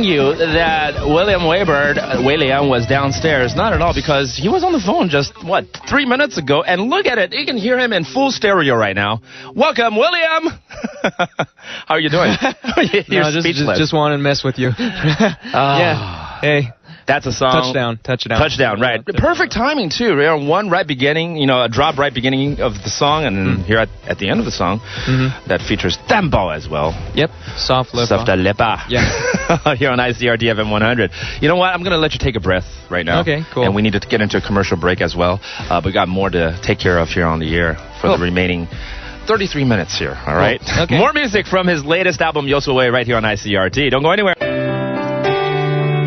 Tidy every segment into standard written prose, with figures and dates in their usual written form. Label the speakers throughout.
Speaker 1: telling you that William Weilian was downstairs. Not at all, because he was on the phone just, 3 minutes ago. And look at it. You can hear him in full stereo right now. Welcome, William. How are you doing? You're speechless.
Speaker 2: Just want to mess with you. Yeah. Hey.
Speaker 1: That's a song. Touchdown, right. Perfect timing, too. One right beginning, a drop right beginning of the song, and then here at the end of the song, that features tempo as well.
Speaker 2: Yep. Soft lepa.
Speaker 1: Soft lepa.
Speaker 2: Yeah.
Speaker 1: Here on ICRT FM 100. You know what? I'm going to let you take a breath right now.
Speaker 2: Okay, cool.
Speaker 1: And we need to get into a commercial break as well. We got more to take care of here on the air for the remaining 33 minutes here, all right?
Speaker 2: Cool. Okay.
Speaker 1: More music from his latest album, Yosue, right here on ICRT. Don't go anywhere.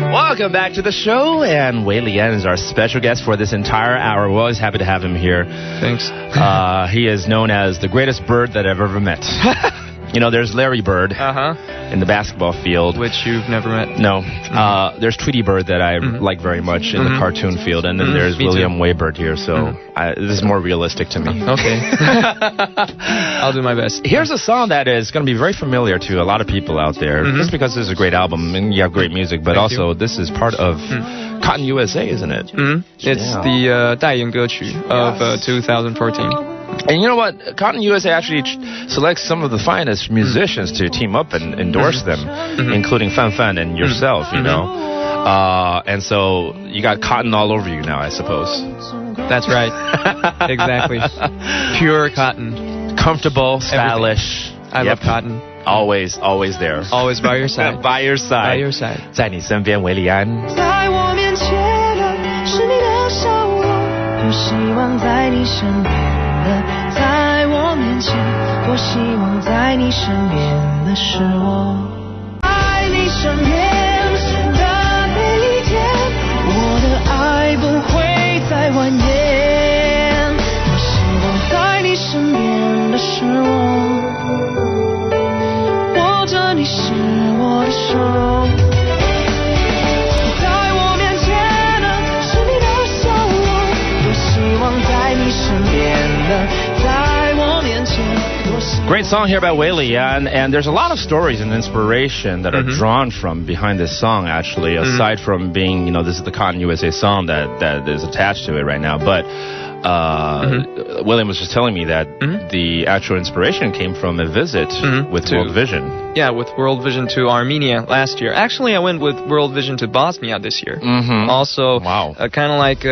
Speaker 1: Welcome back to the show, and Weilian is our special guest for this entire hour. We're always happy to have him here.
Speaker 2: Thanks.
Speaker 1: He is known as the greatest bird that I've ever met. There's Larry Bird in the basketball field.
Speaker 2: Which you've never met.
Speaker 1: No. There's Tweety Bird that I like very much in the cartoon field, and then there's William Weibird here, so this is more realistic to me.
Speaker 2: Okay. I'll do my best.
Speaker 1: Here's a song that is going to be very familiar to a lot of people out there, just because this is a great album, and you have great music, but also this is part of Cotton USA, isn't it?
Speaker 2: It's the 代言歌曲 of 2014.
Speaker 1: And you know what? Cotton USA actually selects some of the finest musicians to team up and endorse them, including Fan Fan and yourself, and so you got cotton all over you now, I suppose.
Speaker 2: That's right. Exactly. Pure cotton.
Speaker 1: Comfortable, stylish.
Speaker 2: I love cotton.
Speaker 1: Always there.
Speaker 2: Always by your side.
Speaker 1: By your side.
Speaker 2: By your side.
Speaker 1: 在你身边，维里安。
Speaker 3: 在我面前的是你的笑容，多希望在你身边的，在我面前，多希望在你身边的是我。在你身边的每一天，我的爱不会再蜿蜒。多希望在你身边的是我，握着你是我的手。在我面前的是你的笑容，多希望在你身边的，在我面前。
Speaker 1: Great song here by Weilian, and there's a lot of stories and inspiration that are drawn from behind this song, actually, aside from being, this is the Cotton USA song that is attached to it right now, but William was just telling me that the actual inspiration came from a visit with World Vision.
Speaker 2: Yeah, with World Vision to Armenia last year. Actually, I went with World Vision to Bosnia this year. Also, kind of like,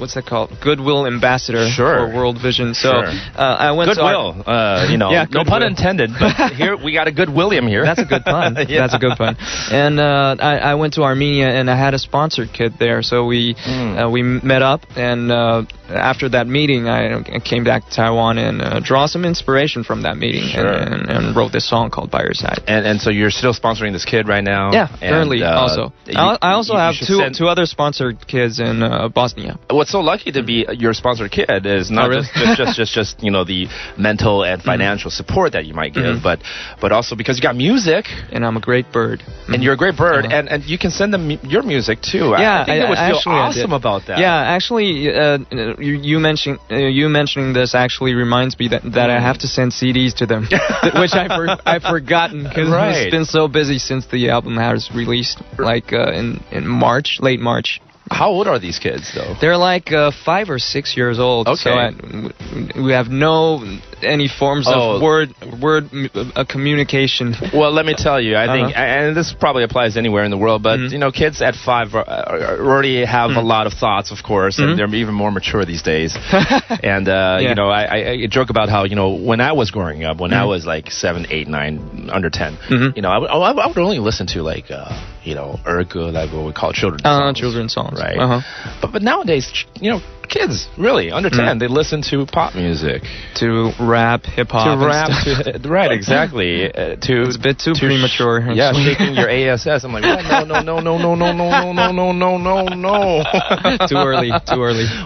Speaker 2: what's that called? Goodwill ambassador for World Vision. So I went
Speaker 1: Goodwill,
Speaker 2: yeah,
Speaker 1: no pun intended, but here we got a good William here.
Speaker 2: That's a good pun. That's a good pun. And I went to Armenia, and I had a sponsored kid there. So we met up, and after that meeting, I came back to Taiwan and draw some inspiration from that meeting and wrote this song called By Your Side.
Speaker 1: And so you're still sponsoring this kid right now?
Speaker 2: Yeah, currently also. I also have two other sponsored kids in Bosnia.
Speaker 1: What's so lucky to be your sponsored kid is not just the mental and financial support that you might give, but also because you got music.
Speaker 2: And I'm a great bird.
Speaker 1: And you're a great bird, and you can send them your music too.
Speaker 2: Yeah,
Speaker 1: I think they would feel awesome about that.
Speaker 2: Yeah, actually, you mentioning this actually reminds me that I have to send CDs to them, which I've forgotten because it's been so busy since the album has released, like in March, late March.
Speaker 1: How old are these kids, though?
Speaker 2: They're like 5 or 6 years old.
Speaker 1: Okay.
Speaker 2: So we have any forms of word communication.
Speaker 1: Well, let me tell you, I think, and this probably applies anywhere in the world, but kids at 5 already have a lot of thoughts, of course, and they're even more mature these days. And I joke about how when I was growing up, when I was like 7, 8, 9, under 10, I would only listen to like like what we call children's songs.
Speaker 2: Children's songs.
Speaker 1: Right. But nowadays, kids, really, under 10, they listen to pop music.
Speaker 2: To rap, hip-hop.
Speaker 1: To rap, right, exactly.
Speaker 2: It's a bit too premature.
Speaker 1: Yeah, shaking your ASS. I'm like, no.
Speaker 2: Too early.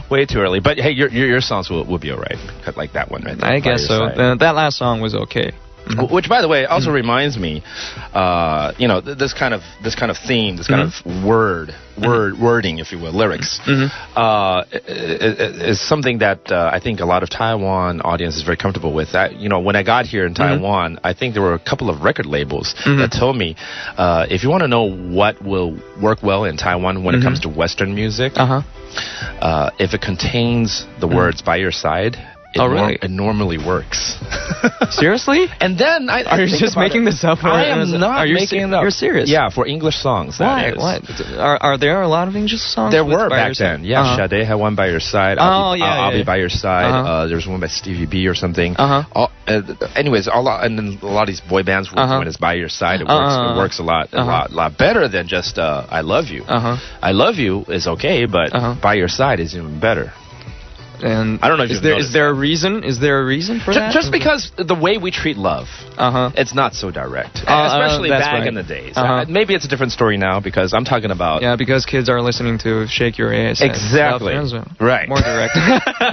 Speaker 1: Way too early. But hey, your songs will be all right. Like that one right there.
Speaker 2: I guess so. That last song was okay.
Speaker 1: Which, by the way, also reminds me, this kind of theme, this kind of wording, if you will, lyrics, is something that I think a lot of Taiwan audience is very comfortable with. When I got here in Taiwan, I think there were a couple of record labels that told me, if you want to know what will work well in Taiwan when it comes to Western music, if it contains the words "by your side," it normally works.
Speaker 2: Seriously?
Speaker 1: And then
Speaker 2: are you just making this up?
Speaker 1: I am not making it up.
Speaker 2: You're serious?
Speaker 1: Yeah, for English songs.
Speaker 2: Why? What? Are there a lot of English songs?
Speaker 1: There were back then. Yeah, Sade had one "By Your Side." I'll be by your side. There's one by Stevie B or something. Anyways, and then a lot of these boy bands when it's "By Your Side," it works a lot better than just "I Love You." "I Love You" is okay, but "By Your Side" is even better.
Speaker 2: And
Speaker 1: I don't know if
Speaker 2: is there a reason? Is there a reason for that?
Speaker 1: Just because the way we treat love, it's not so direct, especially back in the days. Maybe it's a different story now because I'm talking about
Speaker 2: because kids are listening to "Shake Your Ass."
Speaker 1: Exactly. Right.
Speaker 2: More direct.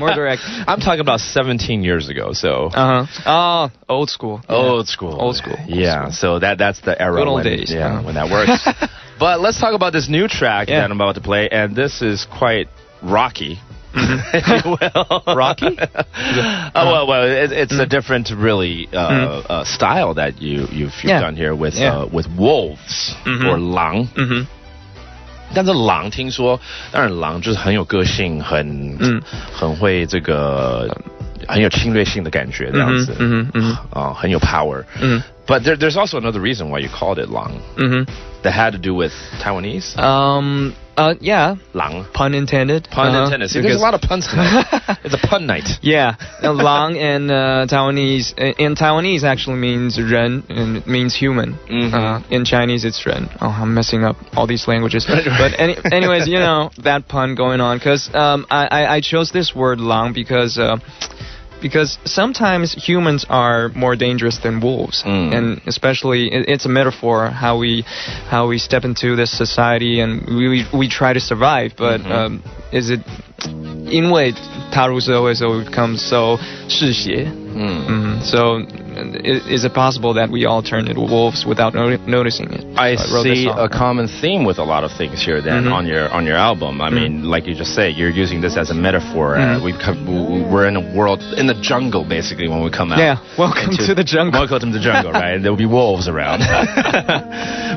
Speaker 2: More direct.
Speaker 1: I'm talking about 17 years ago. So.
Speaker 2: Old school.
Speaker 1: Old school.
Speaker 2: Old school.
Speaker 1: Yeah. So that's the era.
Speaker 2: Good old days.
Speaker 1: Yeah. When that works. But let's talk about this new track that I'm about to play, and this is quite rocky. If you will.
Speaker 2: Rocky?
Speaker 1: It's a different, really, style that you've done here with wolves or 狼。但是狼听说，当然狼就是很有个性，很会这个很有侵略性的感觉这样子，很有 power。But there's also another reason why you called it 狼。That had to do with Taiwanese?
Speaker 2: Yeah.
Speaker 1: 狼.
Speaker 2: Pun intended.
Speaker 1: Pun intended. See, there's a lot of puns tonight. It's a pun night.
Speaker 2: Yeah. 狼 in Taiwanese actually means 人 and it means human. In Chinese it's 人. Oh, I'm messing up all these languages. But anyways, that pun going on. Because I chose this word 狼 because sometimes humans are more dangerous than wolves, and especially it's a metaphor how we step into this society and we try to survive. But is it 因为踏入社会 so it becomes so 嗜血? So is it possible that we all turn into wolves without noticing it?
Speaker 1: I see a common theme with a lot of things here then on your album. I mean, like you just say, you're using this as a metaphor. We're in a world, in the jungle basically when we come out.
Speaker 2: Yeah, welcome to the jungle.
Speaker 1: Welcome to the jungle, right? There will be wolves around.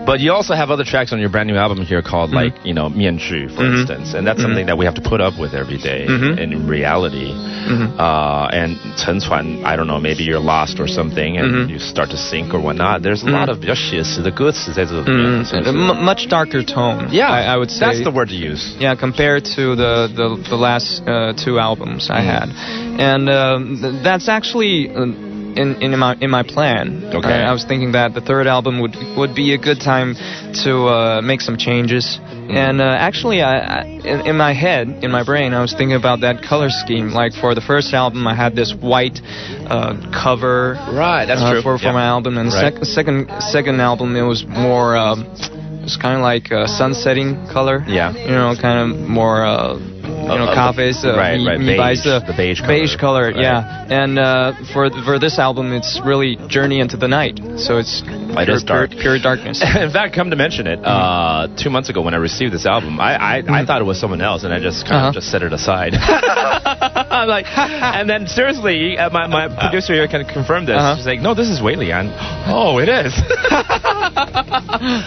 Speaker 1: But you also have other tracks on your brand new album here called like, 面具, for instance. And that's something that we have to put up with every day in reality. And 沉船, I don't know, maybe you're lost or something and you start to sink or whatnot. There's a lot of 比较写实的歌词在这里面.
Speaker 2: Much darker tone.
Speaker 1: Yeah,
Speaker 2: I would say.
Speaker 1: That's the word to use.
Speaker 2: Yeah, compared to the last two albums I had. And that's actually in my plan.
Speaker 1: Okay.
Speaker 2: I was thinking that the third album would be a good time to make some changes. And actually, in my head, in my brain, I was thinking about that color scheme. Like for the first album, I had this white cover.
Speaker 1: Right, that's true.
Speaker 2: For my album, and second album, it was more. It's kind of like a sunsetting color.
Speaker 1: Yeah.
Speaker 2: Kind of more. Cafes,
Speaker 1: right, the beige color. Right.
Speaker 2: Yeah. And for this album, it's really Journey into the Night. So it's pure darkness.
Speaker 1: In fact, come to mention it, 2 months ago when I received this album, I thought it was someone else, and I just kind of just set it aside. I'm like, and then seriously, my producer here can confirm this. She's like, no, this is Wei Lian. Oh, it is.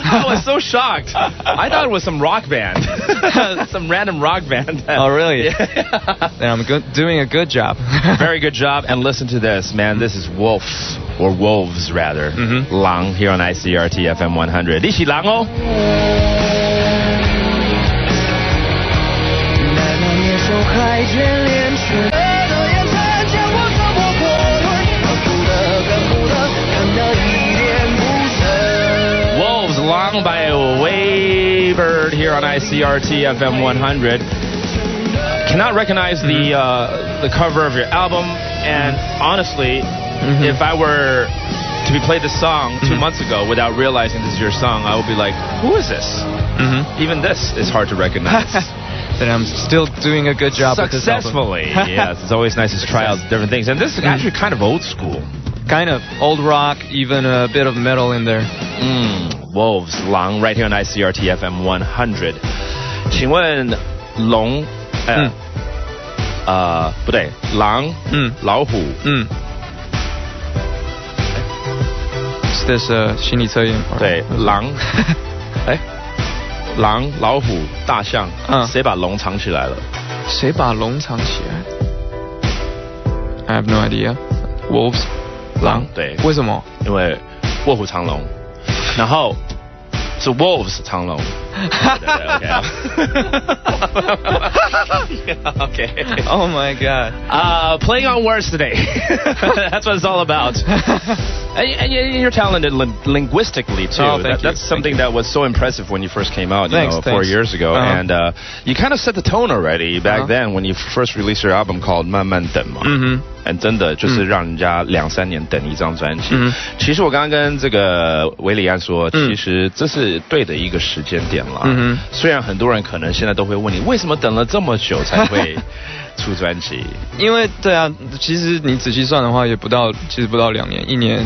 Speaker 1: I was so shocked. I thought it was some rock band, some random rock band.
Speaker 2: Oh, really? Yeah. Then I'm doing a good job.
Speaker 1: Very good job. And listen to this, man. This is Wolves, or Wolves rather. 狼 here on ICRT FM 100. 一起狼哦。Wolves, 狼 by Waybird here on ICRT FM 100. Cannot recognize the cover of your album, and honestly, if I were to be played this song 2 months ago without realizing this is your song, I would be like, who is this? Even this is hard to recognize.
Speaker 2: Then I'm still doing a good job
Speaker 1: successfully.
Speaker 2: With this album.
Speaker 1: Yes, it's always nice to try out different things, and this is actually kind of old school.
Speaker 2: Kind of old rock, even a bit of metal in there.
Speaker 1: Wolves, 狼 right here on ICRT FM 100. 请问龙不对，狼老虎
Speaker 2: Is this 心理测验？
Speaker 1: 对，狼狼老虎大象谁把龙藏起来了？
Speaker 2: 谁把龙藏起来？ I have no idea. Wolves. 狼
Speaker 1: 对，
Speaker 2: 为什么？
Speaker 1: 因为卧虎藏龙，然后是 wolves 藏龙。Okay.
Speaker 2: Oh my god.
Speaker 1: Playing on words today. That's what it's all about. And you're talented linguistically too.
Speaker 2: Oh,
Speaker 1: that's something that was so impressive when you first came out, 4 years ago. And you kind of set the tone already back then when you first released your album called 慢慢等嘛。And 真的就是让人家2-3年等一张专辑。其实我刚刚跟这个韦礼安说，其实这是对的一个时间点了。虽然很多人可能现在都会问你，为什么等了这么久才会出专辑？
Speaker 2: 因为对啊，其实你仔细算的话，也不到2年，1年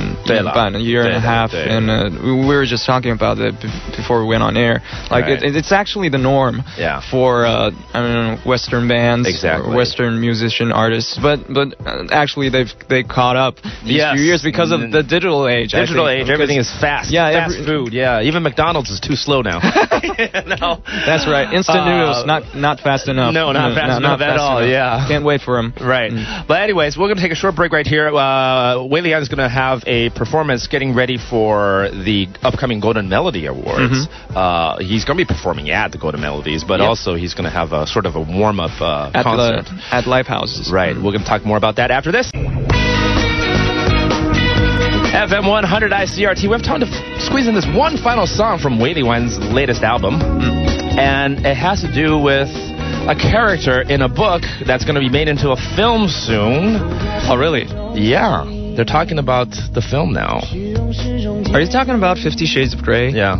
Speaker 2: 半 ，a year and a half. And we were just talking about it before we went on air. Like it's actually the norm for Western bands, or Western musician artists. But actually they caught up these few years because of the digital age.
Speaker 1: Digital age, everything is fast. Fast food. Yeah, even McDonald's is too slow now.
Speaker 2: No. That's right. Instant noodles, not fast enough.
Speaker 1: No, not fast enough at all.
Speaker 2: Enough.
Speaker 1: Yeah.
Speaker 2: Can't wait for them.
Speaker 1: Right. But anyways, we're going to take a short break right here. Wei Lian is going to have a performance getting ready for the upcoming Golden Melody Awards. He's going to be performing at the Golden Melodies, but also he's going to have a sort of a warm-up concert.
Speaker 2: At live houses.
Speaker 1: Right. We're going to talk more about that after this. FM 100 ICRT. We have time to squeeze in this one final song from Wei Lian's latest album. And it has to do with a character in a book that's going to be made into a film soon.
Speaker 2: Oh, really?
Speaker 1: Yeah. They're talking about the film now.
Speaker 2: Are you talking about 50 Shades of Grey?
Speaker 1: Yeah.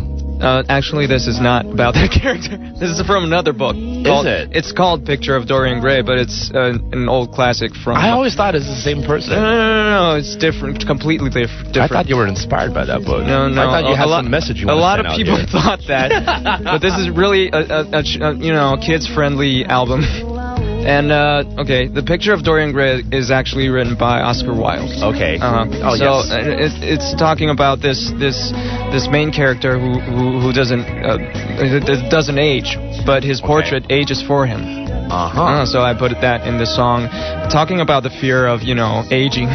Speaker 2: Actually, this is not about that character. This is from another book.
Speaker 1: Is it?
Speaker 2: It's called Picture of Dorian Gray, but it's an old classic from...
Speaker 1: I always thought it's the same person.
Speaker 2: No, it's different, completely different.
Speaker 1: I thought you were inspired by that book.
Speaker 2: No.
Speaker 1: I thought you had some message you wanted to send out.
Speaker 2: A lot of people thought that. But this is really a kids-friendly album. And, the Picture of Dorian Gray is actually written by Oscar Wilde.
Speaker 1: Okay.
Speaker 2: It's talking about this main character who doesn't age, but his portrait ages for him. So I put that in the song, talking about the fear of, aging.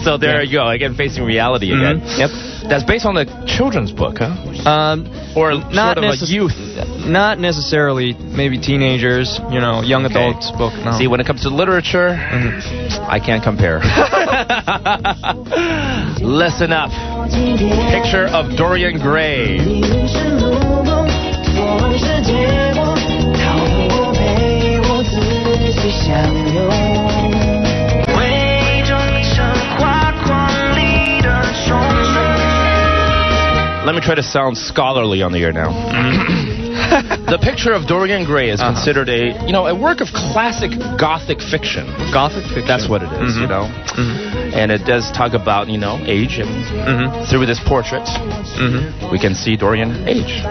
Speaker 1: So there you go, again, facing reality again.
Speaker 2: Yep.
Speaker 1: That's based on a children's book, huh? Or
Speaker 2: not
Speaker 1: sort of a youth?
Speaker 2: Not necessarily. Maybe teenagers, young adults book. No.
Speaker 1: See, when it comes to literature, I can't compare. Listen up. Picture of Dorian Gray. Let me try to sound scholarly on the air now. The Picture of Dorian Gray is considered a work of classic Gothic fiction.
Speaker 2: Gothic fiction.
Speaker 1: That's what it is, And it does talk about, age, and through this portrait, we can see Dorian age.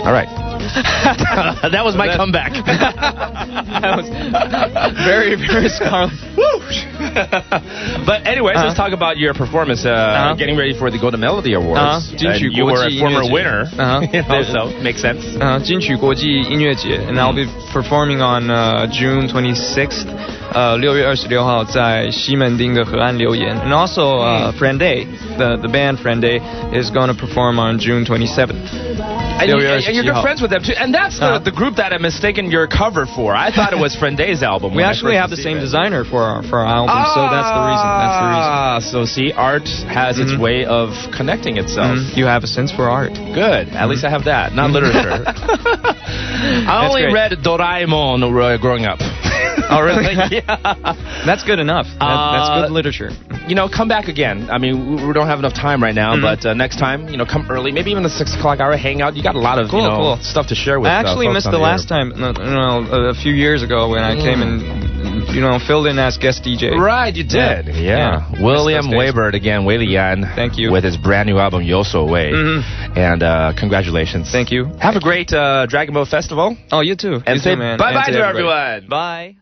Speaker 1: All right. That was my comeback.
Speaker 2: That was very, very scholarly.
Speaker 1: But anyways, let's talk about your performance getting ready for the Golden Melody Awards. You were a former winner, so makes sense.
Speaker 2: 金曲国际音乐节, and I'll be performing on June 26th. 6月26号在西门町的河岸留言. And also Friend the band Friend is going to perform on June 27th.
Speaker 1: And you're good friends with them too. And that's the group that I mistaken your cover for. I thought it was Frienday's album.
Speaker 2: We actually have the same designer for our album, so that's the reason.
Speaker 1: So see, art has its way of connecting itself.
Speaker 2: You have a sense for art.
Speaker 1: Good. At least I have that, not literature. I only read Doraemon growing up.
Speaker 2: Oh, really?
Speaker 1: Yeah.
Speaker 2: That's good enough. That's good literature.
Speaker 1: Come back again. I mean, we don't have enough time right now, but next time, come early. Maybe even the 6 o'clock hour, hang out. You got a lot of stuff to share with us.
Speaker 2: I actually missed the last time, a few years ago when I came and filled in as guest DJ.
Speaker 1: Right, you did. Yeah. William Waybird again, Wei Lian.
Speaker 2: Thank you.
Speaker 1: With his brand new album, Yo So Wei. And congratulations.
Speaker 2: Thank you.
Speaker 1: Have a great Dragon Boat Festival.
Speaker 2: Oh, you too.
Speaker 1: And
Speaker 2: you
Speaker 1: say
Speaker 2: too, man.
Speaker 1: bye-bye to everyone.
Speaker 2: Bye.